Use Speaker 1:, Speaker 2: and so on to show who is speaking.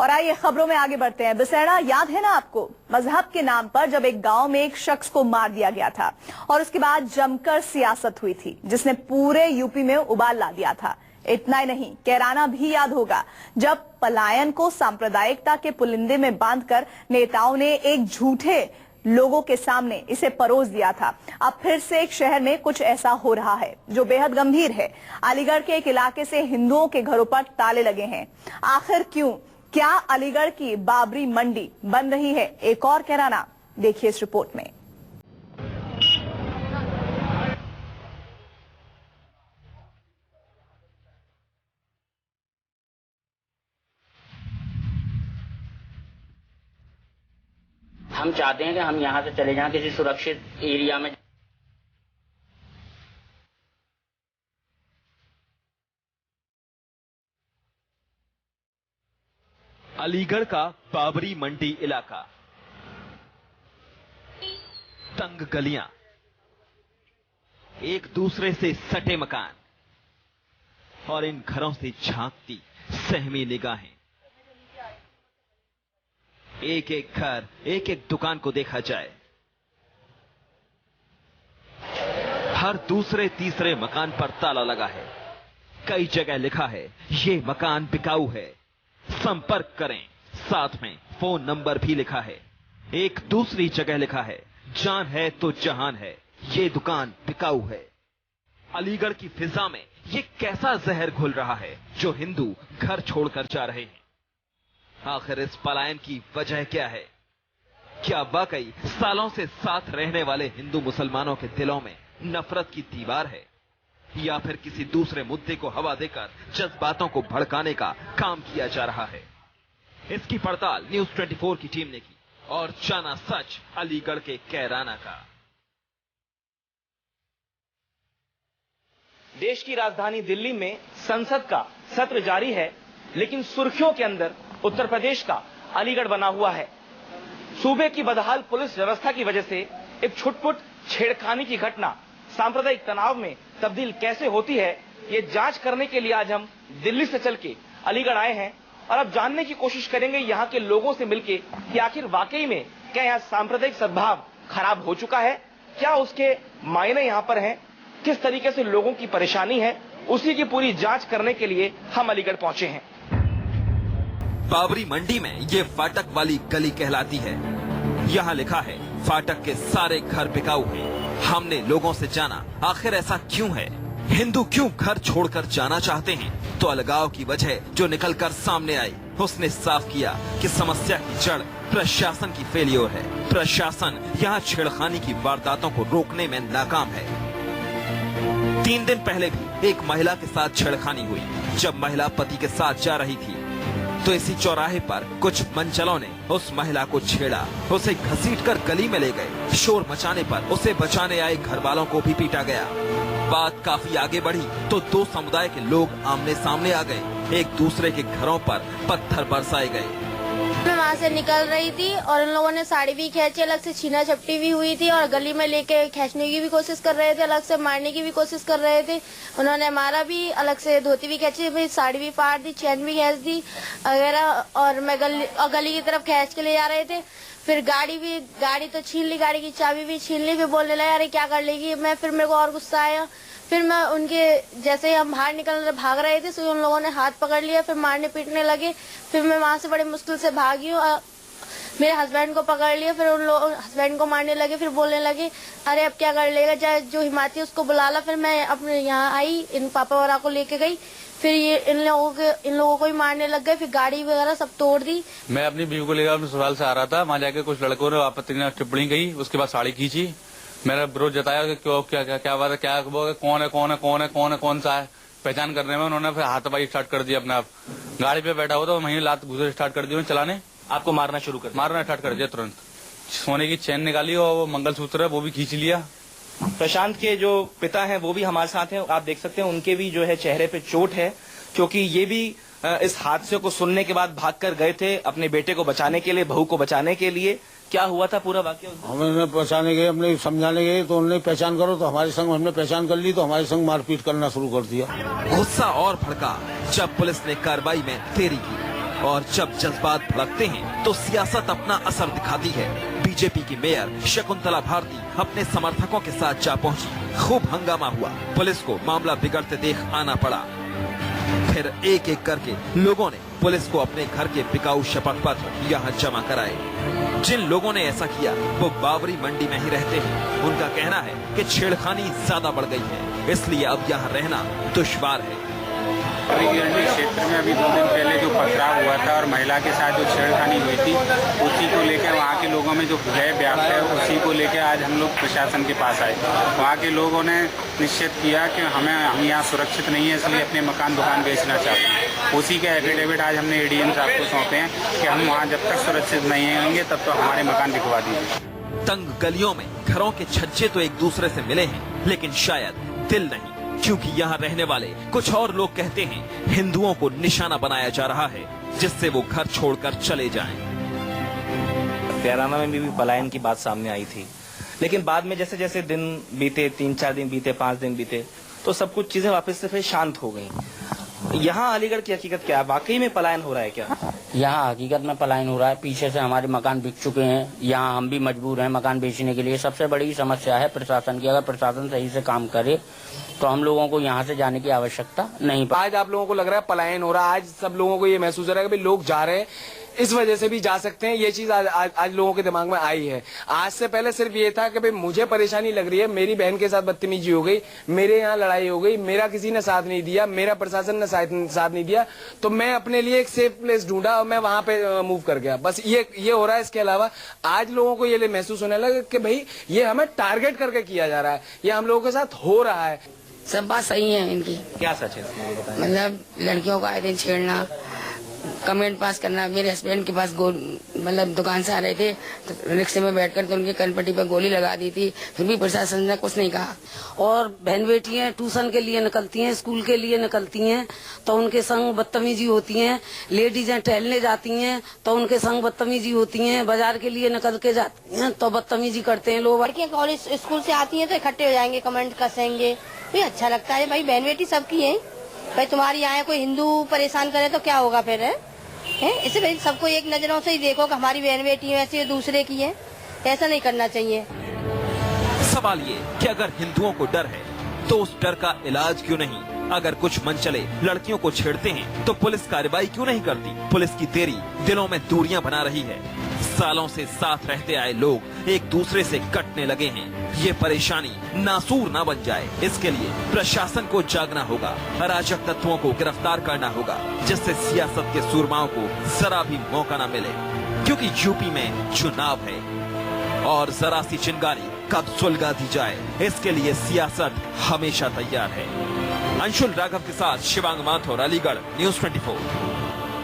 Speaker 1: और आइए खबरों में आगे बढ़ते हैं। बिसेड़ा याद है ना आपको, मजहब के नाम पर जब एक गांव में एक शख्स को मार दिया गया था और उसके बाद जमकर सियासत हुई थी जिसने पूरे यूपी में उबाल ला दिया था। इतना ही नहीं, कैराना भी याद होगा जब पलायन को सांप्रदायिकता के पुलिंदे में बांधकर नेताओं ने एक झूठे लोगों के सामने इसे परोस दिया था। अब फिर से एक शहर में कुछ ऐसा हो रहा है जो बेहद गंभीर है। अलीगढ़ के एक इलाके से हिंदुओं के घरों पर ताले लगे हैं। आखिर क्यों? क्या अलीगढ़ की बाबरी मंडी बन रही है एक और कैराना? देखिए इस रिपोर्ट में।
Speaker 2: हम चाहते हैं कि हम यहाँ से चले जाएं किसी सुरक्षित एरिया में।
Speaker 3: अलीगढ़ का बाबरी मंडी इलाका, तंग गलियां, एक दूसरे से सटे मकान और इन घरों से झांकती सहमी निगाहें। एक एक घर, एक एक दुकान को देखा जाए, हर दूसरे तीसरे मकान पर ताला लगा है। कई जगह लिखा है ये मकान बिकाऊ है, संपर्क करें। साथ में फोन नंबर भी लिखा है। एक दूसरी जगह लिखा है जान है तो जहान है, ये दुकान बिकाऊ है। अलीगढ़ की फिजा में ये कैसा जहर घुल रहा है जो हिंदू घर छोड़कर जा रहे हैं? आखिर इस पलायन की वजह क्या है? क्या वाकई सालों से साथ रहने वाले हिंदू मुसलमानों के दिलों में नफरत की दीवार है, या फिर किसी दूसरे मुद्दे को हवा देकर जज्बातों को भड़काने का काम किया जा रहा है? इसकी पड़ताल न्यूज़ 24 की टीम ने की और जाना सच अलीगढ़ के कैराना का।
Speaker 4: देश की राजधानी दिल्ली में संसद का सत्र जारी है, लेकिन सुर्खियों के अंदर उत्तर प्रदेश का अलीगढ़ बना हुआ है। सूबे की बदहाल पुलिस व्यवस्था की वजह से एक छुटपुट छेड़खानी की घटना सांप्रदायिक तनाव में तब्दील कैसे होती है, ये जांच करने के लिए आज हम दिल्ली से चल के अलीगढ़ आए हैं और अब जानने की कोशिश करेंगे यहाँ के लोगों से मिलके कि आखिर वाकई में क्या यहाँ सांप्रदायिक सद्भाव खराब हो चुका है, क्या उसके मायने यहाँ पर हैं, किस तरीके से लोगों की परेशानी है, उसी की पूरी जांच करने के लिए हम अलीगढ़ पहुंचे हैं।
Speaker 3: बाबरी मंडी में ये फाटक वाली गली कहलाती है। यहाँ लिखा है फाटक के सारे घर बिकाऊ हैं। हमने लोगों से जाना आखिर ऐसा क्यों है, हिंदू क्यों घर छोड़कर जाना चाहते हैं? तो अलगाव की वजह जो निकलकर सामने आई, उसने साफ किया कि समस्या की जड़ प्रशासन की फेलियर है। प्रशासन यहाँ छेड़खानी की वारदातों को रोकने में नाकाम है। 3 दिन पहले भी एक महिला के साथ छेड़खानी हुई। जब महिला पति के साथ जा रही थी तो इसी चौराहे पर कुछ मंचलों ने उस महिला को छेड़ा, उसे घसीटकर गली में ले गए। शोर मचाने पर उसे बचाने आए घर वालों को भी पीटा गया। बात काफी आगे बढ़ी तो 2 समुदाय के लोग आमने सामने आ गए। एक दूसरे के घरों पर पत्थर बरसाए गए।
Speaker 5: मैं वहाँ से निकल रही थी और उन लोगों ने साड़ी भी खींची, अलग से छीना झपटी भी हुई थी और गली में लेके खींचने की भी कोशिश कर रहे थे, अलग से मारने की भी कोशिश कर रहे थे। उन्होंने मारा भी, अलग से धोती भी खींची, साड़ी भी फाड़ दी, चैन भी खींच दी वगैरह। और मैं गली की तरफ खींच के ले जा रहे थे। फिर गाड़ी तो छीन ली, गाड़ी की चाबी भी छीन ली। फिर बोलने लगा अरे क्या कर लेगी। फिर मेरे को और गुस्सा आया। फिर मैं उनके जैसे ही हम बाहर भाग रहे थे तो उन लोगों ने हाथ पकड़ लिया, फिर मारने पीटने लगे। फिर मैं वहाँ से बड़े मुश्किल से भागी हूँ। मेरे हस्बैंड को पकड़ लिया, फिर उन लोग हस्बैंड को मारने लगे। फिर बोलने लगे अरे अब क्या कर लेगा, चाहे जो हिमाती उसको बुला ला। फिर मैं अपने यहाँ आई, इन पापा वगैरह को लेके गई। फिर ये इन लोगों को ही मारने लग गए। फिर गाड़ी वगैरह सब तोड़ दी।
Speaker 6: मैं अपनी बीवी को लेकर अपने ससुराल से आ रहा था। वहाँ जाके कुछ लड़कों ने आपत्ति टिप्पणी की, उसके बाद साड़ी खींची। मेरा विरोध जताया कि क्यों, क्या बात है, क्या कौन सा है। पहचान करने में उन्होंने फिर हाथापाई स्टार्ट कर दिया। अपने आप गाड़ी पे बैठा हुआ तो वहीं लात घुसे स्टार्ट कर दी चलाने।
Speaker 4: आपको मारना
Speaker 6: स्टार्ट कर दिया तुरंत। सोने की चैन निकाली और वो मंगलसूत्र है वो भी खींच लिया।
Speaker 4: प्रशांत के जो पिता हैं वो भी हमारे साथ हैं, आप देख सकते हैं उनके भी जो है चेहरे पे चोट है, क्योंकि ये भी इस हादसे को सुनने के बाद भागकर गए थे अपने बेटे को बचाने के लिए, बहू को बचाने के लिए। क्या हुआ था पूरा वाकया?
Speaker 7: हमने बचाने गए, हमने समझाने गए तो उन्होंने पहचान करो तो हमारे संग, हमने पहचान कर ली तो हमारे संग मारपीट करना शुरू कर दिया।
Speaker 3: गुस्सा और भड़का जब पुलिस ने कार्रवाई में देरी की। और जब जज्बात भड़कते हैं तो सियासत अपना असर दिखाती है। बीजेपी की मेयर शकुंतला भारती अपने समर्थकों के साथ जा पहुंची। खूब हंगामा हुआ। पुलिस को मामला बिगड़ते देख आना पड़ा। फिर एक एक करके लोगों ने पुलिस को अपने घर के बिकाऊ शपथ पत्र यहाँ जमा कराए। जिन लोगों ने ऐसा किया वो बाबरी मंडी में ही रहते हैं। उनका कहना है कि छेड़खानी ज्यादा बढ़ गई है, इसलिए अब यहाँ रहना दुश्वार है।
Speaker 8: क्षेत्र में अभी 2 दिन पहले जो पथराव हुआ था और महिला के साथ जो छेड़खानी हुई थी, उसी को लेकर वहाँ के लोगों में जो भय व्याप्त है, उसी को लेकर आज हम लोग प्रशासन के पास आए। वहाँ के लोगों ने निश्चित किया कि हम यहाँ सुरक्षित नहीं है, इसलिए अपने मकान दुकान बेचना चाहते हैं। उसी के एफिडेविट आज हमने एडीएम साहब को सौंपे हैं कि हम वहाँ जब तक सुरक्षित नहीं होंगे तब तो हमारे मकान दिखवा दीजिए।
Speaker 3: तंग गलियों में घरों के छज्जे तो एक दूसरे से मिले हैं, लेकिन शायद दिल नहीं, क्योंकि यहाँ रहने वाले कुछ और लोग कहते हैं हिंदुओं को निशाना बनाया जा रहा है, जिससे वो घर छोड़कर चले जाएं।
Speaker 4: तेराना में भी पलायन की बात सामने आई थी, लेकिन बाद में जैसे जैसे दिन बीते, 3-4 दिन बीते, 5 दिन बीते, तो सब कुछ चीजें वापस से फिर शांत हो गई। यहाँ अलीगढ़ की हकीकत क्या है? वाकई में पलायन हो रहा है क्या?
Speaker 2: यहाँ हकीकत में पलायन हो रहा है। पीछे से हमारे मकान बिक चुके हैं, यहाँ हम भी मजबूर हैं मकान बेचने के लिए। सबसे बड़ी समस्या है प्रशासन की। अगर प्रशासन सही से काम करे तो हम लोगों को यहाँ से जाने की आवश्यकता नहीं।
Speaker 9: आज आप लोगों को लग रहा है पलायन हो रहा है, आज सब लोगों को ये महसूस हो रहा है कि लोग जा रहे हैं, इस वजह से भी जा सकते हैं। ये चीज आज लोगों के दिमाग में आई है। आज से पहले सिर्फ ये था कि भाई मुझे परेशानी लग रही है, मेरी बहन के साथ बदतमीजी हो गई, मेरे यहाँ लड़ाई हो गई, मेरा किसी ने साथ नहीं दिया, मेरा प्रशासन ने साथ नहीं दिया, तो मैं अपने लिए एक सेफ प्लेस ढूंढा और मैं वहां पे मूव कर गया। बस ये हो रहा है। इसके अलावा आज लोगों को ये महसूस होने लगा कि भाई ये हमें टारगेट करके किया जा रहा है, ये हम लोगों के साथ हो रहा है।
Speaker 10: सब बात सही है इनकी।
Speaker 4: क्या सच है?
Speaker 10: मतलब लड़कियों को आए दिन छेड़ना, कमेंट पास करना। मेरे हस्बैंड के पास मतलब दुकान से आ रहे थे तो रिक्शे में बैठकर तो उनके कनपट्टी पर गोली लगा दी थी, फिर भी प्रशासन ने कुछ नहीं कहा।
Speaker 11: और बहन बेटियां ट्यूशन के लिए निकलती हैं, स्कूल के लिए निकलती हैं तो उनके संग बदतमीजी होती है। लेडीजें टहलने जाती हैं तो उनके संग बदतमीजी होती है। बाजार के लिए निकल के जाती हैं तो बदतमीजी करते हैं लोग।
Speaker 5: लड़कियां कॉलेज स्कूल से आती हैं तो इकट्ठे हो जाएंगे, कमेंट कसेंगे। भाई अच्छा लगता है, भाई बहन बेटी सबकी है। भाई तुम्हारी यहाँ कोई हिंदू परेशान करे तो क्या होगा फिर? है इसे भाई सबको एक नजरों से ही देखो कि हमारी बहन बेटी है, ऐसे दूसरे की है। ऐसा नहीं करना चाहिए।
Speaker 3: सवाल ये कि अगर हिंदुओं को डर है तो उस डर का इलाज क्यों नहीं? अगर कुछ मन चले लड़कियों को छेड़ते हैं तो पुलिस कार्रवाई क्यों नहीं करती? पुलिस की देरी दिलों में दूरियां बना रही है। सालों से साथ रहते आए लोग एक दूसरे से कटने लगे हैं। ये परेशानी नासूर ना बन जाए, इसके लिए प्रशासन को जागना होगा, अराजक तत्वों को गिरफ्तार करना होगा, जिससे सियासत के सूरमाओं को जरा भी मौका न मिले। क्योंकि यूपी में चुनाव है और जरा सी चिंगारी कब सुलगा दी जाए, इसके लिए सियासत हमेशा तैयार है। अंशुल राघव के साथ शिवांग माथुर, अलीगढ़, न्यूज़ 24।